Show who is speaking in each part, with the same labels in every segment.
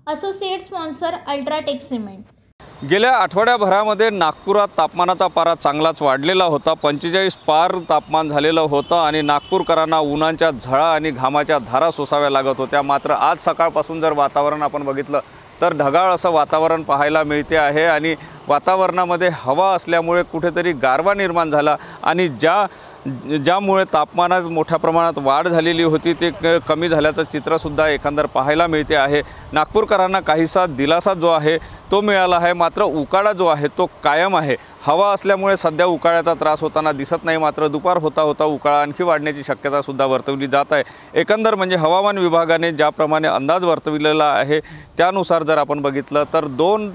Speaker 1: Associate sponsor UltraTech cement.
Speaker 2: गेल्या आठवड्याभरामध्ये नागपुरात तापमानाचा पारा चांगलाच वाढलेला होता। 45 पार तापमान झालेलं होतं आणि नागपूरकरांना उन्हाच्या झळा आणि घामाच्या धारा सोसाव्या लागत होत्या। मात्र आज सकाळपासून जर वातावरण आपण बघितलं तर ढगाळ असं वातावरण पाहायला मिळते आहे आणि वातावरणामध्ये हवा असल्यामुळे कुठेतरी गारवा निर्माण झाला आणि ज्यामुळे तापमानात मोठ्या प्रमाणात वाढ झालेली होती ते कमी झाल्याचं चित्रसुद्धा एकंदर पाहायला मिळते आहे। नागपूरकरांना काहीसा दिलासा जो आहे तो मिळाला आहे, मात्र उकाडा जो आहे तो कायम आहे। हवा असल्यामुळे सध्या उकाड्याचा त्रास होताना दिसत नाही, मात्र दुपार होता उकाडा आणखी वाढण्याची शक्यतासुद्धा वर्तवली जात आहे। एकंदर म्हणजे हवामान विभागाने ज्याप्रमाणे अंदाज वर्तविलेला आहे त्यानुसार जर आपण बघितलं तर 2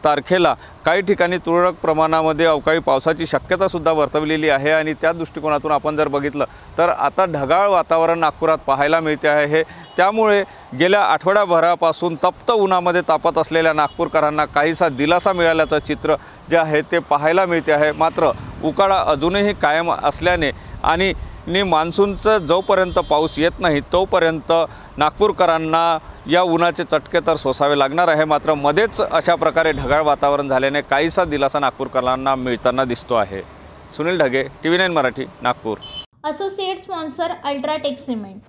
Speaker 2: तारखेला काही ठिकाणी तुरळक प्रमाणामध्ये अवकाळी पावसाची शक्यतासुद्धा वर्तवलेली आहे आणि त्या दृष्टिकोनातून आपण जर बघितलं तर आता ढगाळ वातावरण नागपुरात पाहायला मिळते आहे। त्यामुळे गेल्या आठवड्याभरापासून तप्त उन्हामध्ये तापत असलेल्या नागपूरकरांना काहीसा दिलासा मिळाल्याचं चित्र जे आहे ते पाहायला मिळते आहे। मात्र उकाडा अजूनही कायम असल्याने आणि मान्सूनचं जोपर्यंत पाऊस येत नाही तोपर्यंत नागपूरकरांना या उन्हाचे चटके तर सोसावे लागणार आहे। मात्र मध्येच अशा प्रकारे ढगाळ वातावरण झाल्याने काहीसा दिलासा नागपूरकरांना मिळताना दिसतो आहे। Sunil Dhage, TV9 Marathi, Nagpur.
Speaker 1: Associate sponsor UltraTech cement.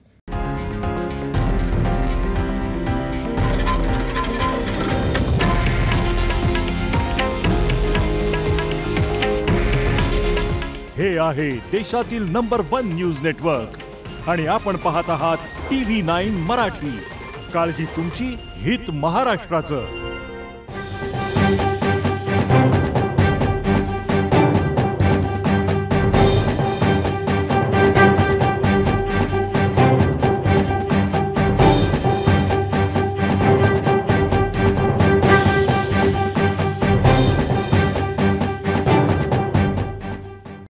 Speaker 3: हे आहे देशातील नंबर 1 न्यूज नेटवर्क आणि आपण पाहत आहात TV9 मराठी। काळजी तुमची, हित महाराष्ट्राचं।